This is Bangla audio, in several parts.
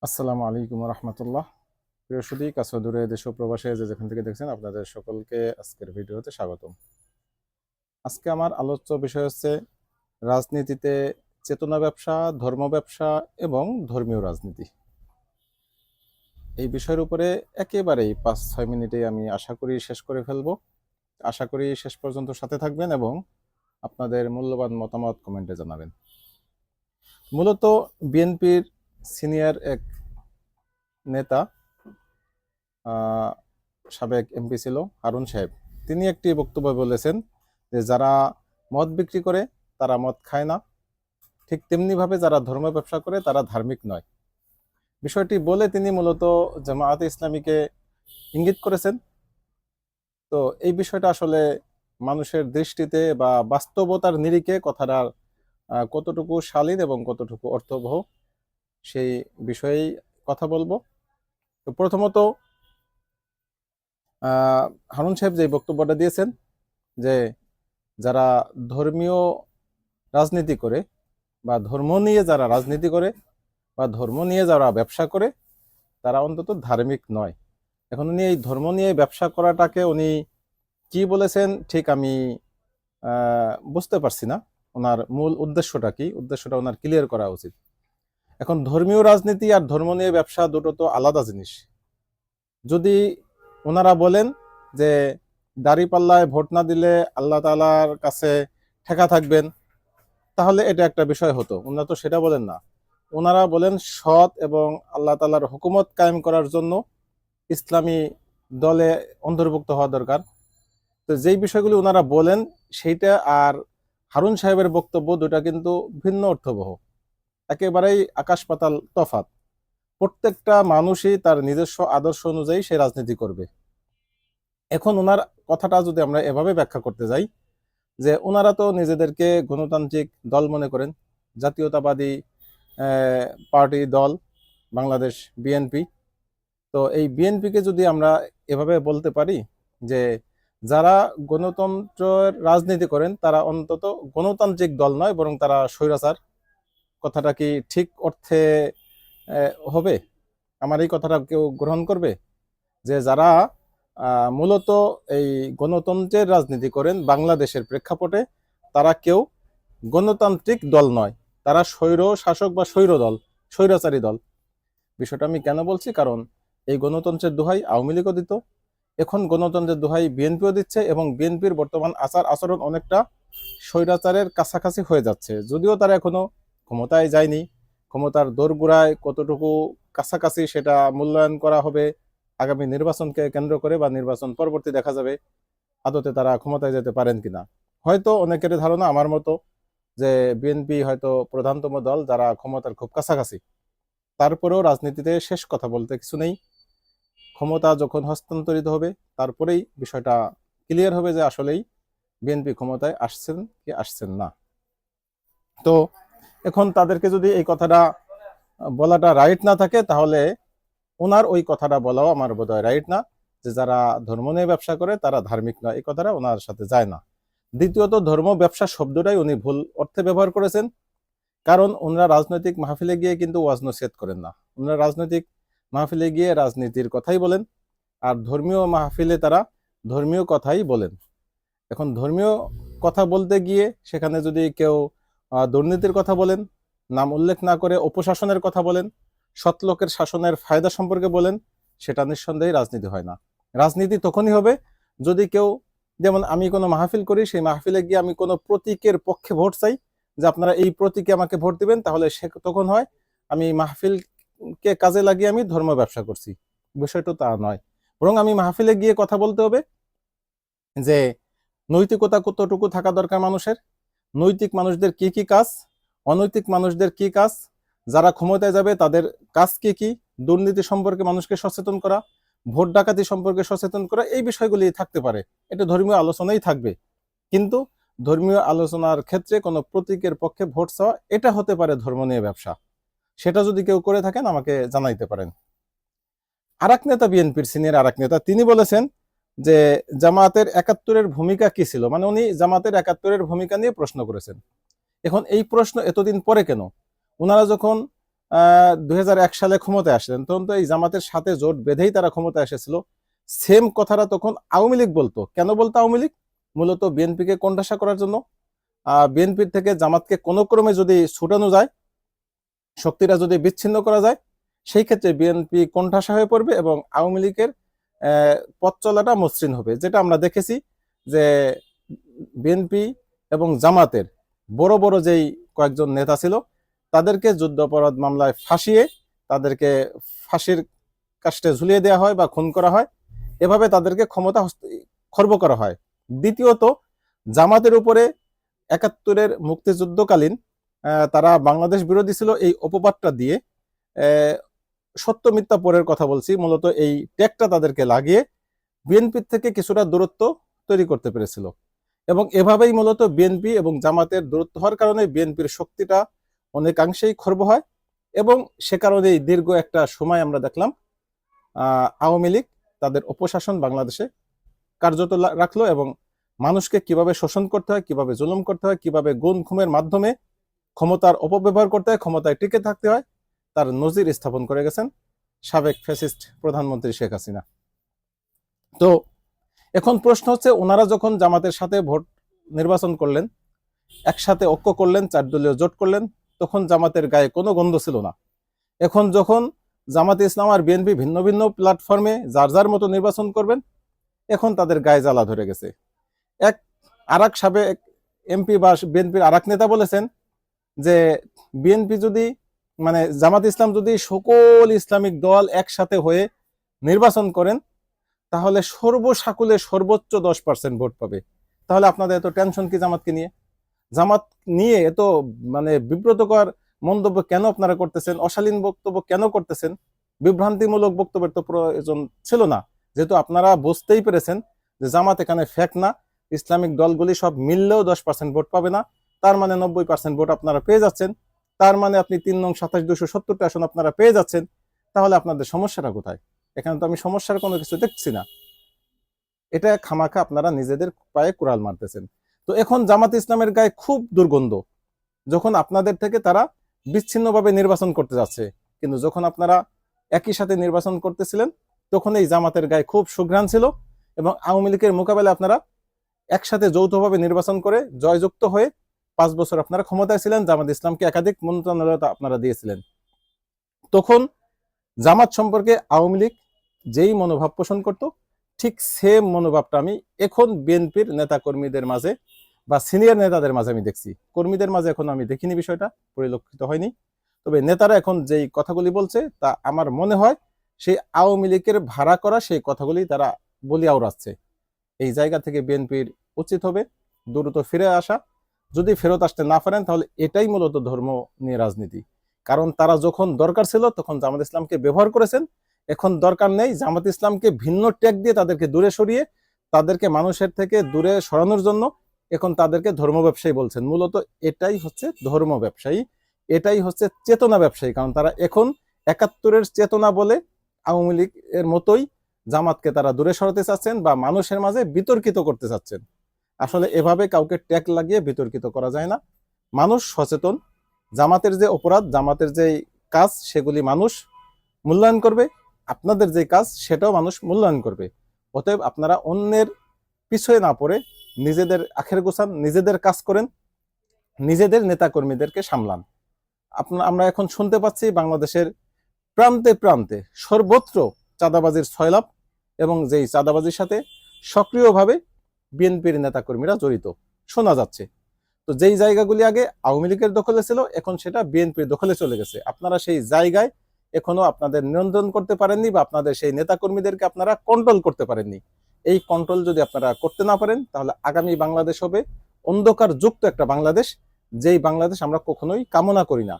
আসসালামু আলাইকুম রহমতুল্লাহ। প্রিয় সুদী, কাছে দূরে দেশ ও প্রবাসে যে যেখান থেকে দেখছেন, আপনাদের সকলকে আজকের ভিডিওতে স্বাগতম। আজকে আমার আলোচ্য বিষয় হচ্ছে রাজনীতিতে চেতনা ব্যবসা, ধর্ম ব্যবসা এবং ধর্মীয় রাজনীতি। এই বিষয়ের উপরে একেবারেই 5-6 মিনিটে আমি আশা করি শেষ করে ফেলবো। আশা করি শেষ পর্যন্ত সাথে থাকবেন এবং আপনাদের মূল্যবান মতামত কমেন্টে জানাবেন। মূলত বিএনপির সিনিয়র এক নেতা, সাবেক এমপি ছিল হারুন সাহেব, তিনি একটি বক্তব্য বলেছেন যে যারা মদ বিক্রি করে তারা মদ খায় না, ঠিক তেমনিভাবে যারা ধর্ম ব্যবসা করে তারা ধার্মিক নয়। বিষয়টি বলে তিনি মূলত জামায়াতে ইসলামীকে ইঙ্গিত করেছেন। তো এই বিষয়টা আসলে মানুষের দৃষ্টিতে বা বাস্তবতার নিরিখে কথাটার কতটুকু শালীন এবং কতটুকু অর্থবহ সেই বিষয়েই কথা বলবো। তো প্রথমত হারুন সাহেব যে বক্তব্যটা দিয়েছেন যে যারা ধর্মীয় রাজনীতি করে বা ধর্ম নিয়ে যারা রাজনীতি করে বা ধর্ম নিয়ে যারা ব্যবসা করে তারা অন্তত ধার্মিক নয়। এখন উনি এই ধর্ম নিয়ে ব্যবসা করাটাকে উনি কি বলেছেন ঠিক আমি বুঝতে পারছি না। ওনার মূল উদ্দেশ্যটা কি, উদ্দেশ্যটা ওনার ক্লিয়ার করা উচিত। এখন ধর্মীয় রাজনীতি আর ধর্ম নিয়ে ব্যবসা দুটো তো আলাদা জিনিস। যদি ওনারা বলেন যে দাঁড়িপাল্লায় ভোট না দিলে আল্লাহ তাআলার কাছে ঠেকা থাকবেন, তাহলে এটা একটা বিষয় হতো। ওনারা তো সেটা বলেন না। ওনারা বলেন সৎ এবং আল্লাহ তাআলার হুকুমত কায়েম করার জন্য ইসলামী দলে অন্তর্ভুক্ত হওয়া দরকার। তো যেই বিষয়গুলি ওনারা বলেন সেইটা আর হারুন সাহেবের বক্তব্য দুটা কিন্তু ভিন্ন অর্থবহ, একেবারেই আকাশ পাতাল তফাৎ। প্রত্যেকটা মানুষই তার নিজস্ব আদর্শ অনুযায়ী সে রাজনীতি করবে। এখন ওনার কথাটা যদি আমরা এভাবে ব্যাখ্যা করতে যাই যে ওনারা তো নিজেদেরকে গণতান্ত্রিক দল মনে করেন, জাতীয়তাবাদী পার্টি দল বাংলাদেশ বিএনপি। তো এই বিএনপিকে যদি আমরা এভাবে বলতে পারি যে যারা গণতন্ত্রের রাজনীতি করেন তারা অন্তত গণতান্ত্রিক দল নয়, বরং তারা স্বৈরাচার, কথাটা কি ঠিক অর্থে হবে? আমার এই কথাটা কেউ গ্রহণ করবে যে যারা মূলত এই গণতন্ত্রের রাজনীতি করেন বাংলাদেশের প্রেক্ষাপটে তারা কেউ গণতান্ত্রিক দল নয়, তারা স্বৈর শাসক বা স্বৈর দল, স্বৈরাচারী দল? বিষয়টা আমি কেন বলছি, কারণ এই গণতন্ত্রের দোহাই আওয়ামী লীগও দিত, এখন গণতন্ত্রের দোহাই বিএনপিও দিচ্ছে এবং বিএনপির বর্তমান আচার আচরণ অনেকটা স্বৈরাচারের কাছাকাছি হয়ে যাচ্ছে। যদিও তারা এখনো ক্ষমতায় যায়নি, ক্ষমতার দোরগোড়ায় কতটুকু কাছাকাছি সেটা মূল্যায়ন করা হবে আগামী নির্বাচনকে কেন্দ্র করে, বা নির্বাচন পরবর্তী দেখা যাবে আদতে তারা ক্ষমতায় যেতে পারেন কিনা। হয়তো অনেকের ধারণা আমার মতো যে বিএনপি হয়তো প্রধানতম দল যারা ক্ষমতার খুব কাছাকাছি। তারপরেও রাজনীতিতে শেষ কথা বলতে কিছু নেই। ক্ষমতা যখন হস্তান্তরিত হবে তারপরেই বিষয়টা ক্লিয়ার হবে যে আসলেই বিএনপি ক্ষমতায় আসছেন কি আসছেন না। তো এখন তাদেরকে যদি এই কথাটা বলাটা রাইট না থাকে, তাহলে ওনার ওই কথাটা বলাও আমার বোধহয় রাইট না যে যারা ধর্ম নিয়ে ব্যবসা করে তারা ধার্মিক নয়, এই কথাটা ওনার সাথে যায় না। দ্বিতীয়ত, ধর্ম ব্যবসা শব্দটাই উনি ভুল অর্থে ব্যবহার করেছেন, কারণ ওনারা রাজনৈতিক মাহফিলে গিয়ে কিন্তু ওয়াজ নসিহত করেন না। ওনারা রাজনৈতিক মাহফিলে গিয়ে রাজনীতির কথাই বলেন, আর ধর্মীয় মাহফিলে তারা ধর্মীয় কথাই বলেন। এখন ধর্মীয় কথা বলতে গিয়ে সেখানে যদি কেউ দুর্নীতির কথা বলেন, নাম উল্লেখ না করে অপশাসনের কথা বলেন, সৎ লোকের শাসনের ফায়দা সম্পর্কে বলেন, সেটা নিঃসন্দেহে রাজনীতি হয় না। রাজনীতি তখনই হবে যদি কেউ, যেমন আমি কোনো মাহফিল করি, সেই মাহফিলে গিয়ে আমি কোনো প্রতীকের পক্ষে ভোট চাই যে আপনারা এই প্রতীকে আমাকে ভোট দিবেন, তাহলে সে তখন হয় আমি মাহফিলকে কাজে লাগিয়ে আমি ধর্ম ব্যবসা করছি। বিষয়টা তা নয়, বরং আমি মাহফিলে গিয়ে কথা বলতে হবে যে নৈতিকতা কতটুকু থাকা দরকার মানুষের, নৈতিক মানুষদের কি কি কাজ, অনৈতিক মানুষদের কি কাজ, যারা ক্ষমতায় যাবে তাদের কাজ কি কি, দুর্নীতি সম্পর্কে মানুষকে সচেতন করা, ভোট ডাকাতি সম্পর্কে সচেতন করা, এই বিষয়গুলি থাকতে পারে। এটা ধর্মীয় আলোচনাই থাকবে, কিন্তু ধর্মীয় আলোচনার ক্ষেত্রে কোনো প্রতীকের পক্ষে ভোট চাওয়া, এটা হতে পারে ধর্ম নিয়ে ব্যবসা। সেটা যদি কেউ করে থাকেন আমাকে জানাইতে পারেন। আরেক নেতা, বিএনপির সিনিয়র আরেক নেতা, তিনি বলেছেন যে জামায়াতের ৭১-এর ভূমিকা কি ছিল, মানে উনি জামাতের ৭১-এর ভূমিকা নিয়ে প্রশ্ন করেছেন। এখন এই প্রশ্ন এতদিন পরে কেন? ওনারা যখন 2001 সালে ক্ষমতায় আসলেন, তখন তো এই জামাতের সাথে জোট বেঁধেই তারা ক্ষমতায় এসেছিল। সেম কথাটা তখন আওয়ামী লীগ বলতো। কেন বলতো আওয়ামী লীগ? মূলত বিএনপিকে কোণঠাসা করার জন্য। বিএনপির থেকে জামাতকে কোনো ক্রমে যদি ছুটানো যায়, শক্তিটা যদি বিচ্ছিন্ন করা যায়, সেই ক্ষেত্রে বিএনপি কোণঠাসা হয়ে পড়বে এবং আওয়ামী লীগের পথ চলাটা মসৃণ হবে। যেটা আমরা দেখেছি যে বিএনপি এবং জামাতের বড় বড় যেই কয়েকজন নেতা ছিল, তাদেরকে যুদ্ধাপরাধ মামলায় ফাঁসিয়ে তাদেরকে ফাঁসির কাস্টে ঝুলিয়ে দেওয়া হয় বা খুন করা হয়। এভাবে তাদেরকে ক্ষমতা খর্ব করা হয়। দ্বিতীয়ত, জামাতের উপরে 71-এর মুক্তিযুদ্ধকালীন তারা বাংলাদেশ বিরোধী ছিল এই অপবাদটা দিয়ে, সত্য মিথ্যা পরের কথা বলছি, মূলত এই ট্যাগটা তাদেরকে লাগিয়ে বিএনপির থেকে কিছুটা দূরত্ব তৈরি করতে পেরেছিল। এবং এভাবেই মূলত বিএনপি এবং জামাতের দূরত্ব হওয়ার কারণে বিএনপির শক্তিটা অনেকাংশেই খর্ব হয় এবং সে কারণেই দীর্ঘ একটা সময় আমরা দেখলাম আওয়ামী লীগ তাদের অপশাসন বাংলাদেশে কার্যত রাখলো এবং মানুষকে কিভাবে শোষণ করতে হয়, কিভাবে জুলুম করতে হয়, কিভাবে গুম খুনের মাধ্যমে ক্ষমতার অপব্যবহার করতে হয়, ক্ষমতায় টিকে থাকতে হয়, তার নজির স্থাপন করে গেছেন সাবেক ফ্যাসিস্ট প্রধানমন্ত্রী শেখ হাসিনা। তো এখন প্রশ্ন হচ্ছে, ওনারা যখন জামাতের সাথে ভোট নির্বাচন করলেন, একসাথে ঐক্য করলেন, 4 দলীয় জোট করলেন, তখন জামাতের গায়ে কোনো গন্ধ ছিল না। এখন যখন জামাতে ইসলাম আর বিএনপি ভিন্ন ভিন্ন প্ল্যাটফর্মে যার যার মতো নির্বাচন করবেন, এখন তাদের গায়ে জ্বালা ধরে গেছে। আরেক সাবেক এমপি বা বিএনপির আরেক নেতা বলেছেন যে বিএনপি যদি মানে জামাত ইসলাম যদি সকল ইসলামিক দল একসাথে হয়ে নির্বাচন করেন, তাহলে সর্বসাকুলে সর্বোচ্চ 10% ভোট পাবে। তাহলে আপনাদের এত টেনশন কি জামাতকে নিয়ে? জামাত নিয়ে এত বিব্রতকর মন্তব্য কেন আপনারা করতেছেন? অশালীন বক্তব্য কেন করতেছেন? বিভ্রান্তিমূলক বক্তব্যের তো প্রয়োজন ছিল না, যেহেতু আপনারা বুঝতেই পেরেছেন যে জামাত এখানে ফেক না, ইসলামিক দলগুলি সব মিললেও 10% ভোট পাবে না, তার মানে 90% ভোট আপনারা পেয়ে যাচ্ছেন, তার মানে আপনি 3 নং 27,270টা আসন আপনারা পেয়ে যাচ্ছেন। তাহলে আপনাদের সমস্যাটা কোথায়? এখানে তো আমি সমস্যার কোনো কিছু দেখছি না। এটা খামাখা আপনারা নিজেদের পায়ে কুড়াল মারতেছেন। তো এখন জামাত ইসলামের গায়ে খুব দুর্গন্ধ, যখন আপনাদের থেকে তারা বিচ্ছিন্নভাবে নির্বাচন করতে যাচ্ছে। কিন্তু যখন আপনারা একই সাথে নির্বাচন করতেছিলেন, তখন এই জামাতের গায়ে খুব সুঘ্রাণ ছিল এবং আওয়ামী লীগের মোকাবেলায় আপনারা একসাথে যৌথভাবে নির্বাচন করে জয়যুক্ত হয়ে 5 বছর আপনারা ক্ষমতায় ছিলেন, জামাত ইসলামকে একাধিক মন্ত্রণালয় আপনারা দিয়েছিলেন। তখন জামাত সম্পর্কে আওয়ামী লীগ যেই মনোভাব পোষণ করত, ঠিক সেম মনোভাবটা আমি এখন বিএনপির নেতা কর্মীদের মাঝে বা সিনিয়র নেতাদের মাঝে আমি দেখছি। কর্মীদের মাঝে এখন আমি দেখিনি, বিষয়টা পরিলক্ষিত হয়নি। তবে নেতারা এখন যেই কথাগুলি বলছে, তা আমার মনে হয় সেই আওয়ামী লীগের ভাড়া করা সেই কথাগুলি তারা বলি আওড়াচ্ছে। এই জায়গা থেকে বিএনপির উচিত হবে দ্রুত ফিরে আসা। যদি ফেরত আসতে না পারেন, তাহলে এটাই মূলত ধর্ম নিয়ে রাজনীতি। কারণ তারা যখন দরকার ছিল তখন জামাত ইসলামকে ব্যবহার করেছেন, এখন দরকার নেই, জামাত ইসলামকে ভিন্ন ট্যাগ দিয়ে তাদেরকে দূরে সরিয়ে তাদেরকে মানুষের থেকে দূরে সরানোর জন্য এখন তাদেরকে ধর্ম ব্যবসায়ী বলছেন। মূলত এটাই হচ্ছে ধর্ম ব্যবসায়ী, এটাই হচ্ছে চেতনা ব্যবসায়ী। কারণ তারা এখন 71-এর চেতনা বলে আওয়ামী লীগের মতোই জামাতকে তারা দূরে সরাতে চাচ্ছেন বা মানুষের মাঝে বিতর্কিত করতে চাচ্ছেন। আসলে এভাবে কাউকে ট্যাগ লাগিয়ে বিতর্কিত করা যায় না। মানুষ সচেতন, জামাতের যে অপরাধ, জামাতের যে কাজ, সেগুলি মানুষ মূল্যায়ন করবে, আপনাদের যে কাজ সেটাও মানুষ মূল্যায়ন করবে। অতএব আপনারা অন্যের পিছনে না পড়ে নিজেদের আখের গোছান, নিজেদের কাজ করেন, নিজেদের নেতা কর্মীদেরকে সামলান। আমরা এখন শুনতে পাচ্ছি বাংলাদেশের প্রান্তে প্রান্তে সর্বত্র চাঁদাবাজির ছয়লাভ এবং যেই চাঁদাবাজির সাথে সক্রিয়ভাবে বিএনপির নেতাকর্মীরা জড়িত শোনা যাচ্ছে। তো যেই জায়গাগুলি আগে আওয়ামী লীগের দখলে ছিল, এখন সেটা বিএনপির দখলে চলে গেছে। আপনারা সেই জায়গায় এখনো আপনাদের নিয়ন্ত্রণ করতে পারেননি বা আপনাদের সেই নেতাকর্মীদেরকে আপনারা কন্ট্রোল করতে পারেননি। এই কন্ট্রোল যদি আপনারা করতে না পারেন, তাহলে আগামী বাংলাদেশ হবে অন্ধকার যুক্ত একটা বাংলাদেশ, যেই বাংলাদেশ আমরা কখনোই কামনা করি না।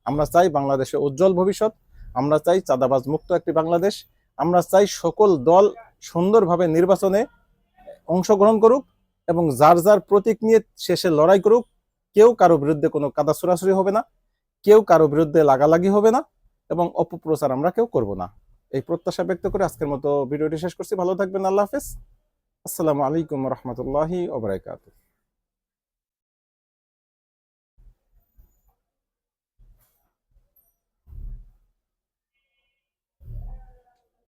আমরা চাই বাংলাদেশে উজ্জ্বল ভবিষ্যৎ, আমরা চাই চাঁদাবাজ মুক্ত একটি বাংলাদেশ, আমরা চাই সকল দল সুন্দরভাবে নির্বাচনে অংশগ্রহণ করুক এবং যার যার প্রতীক নিয়ে শেষে লড়াই করুক। কেউ কারো বিরুদ্ধে কোনো কাদা ছুড়াছুড়ি হবে না, কেউ কারো বিরুদ্ধে লাগালাগি হবে না এবং অপপ্রচার আমরা কেউ করব না। এই প্রত্যাশা ব্যক্ত করে আজকের মতো ভিডিওটি শেষ করছি। ভালো থাকবেন, আল্লাহ হাফেজ, আসসালামু আলাইকুম রহমতুল্লাহি ওয়া বারাকাতুহু।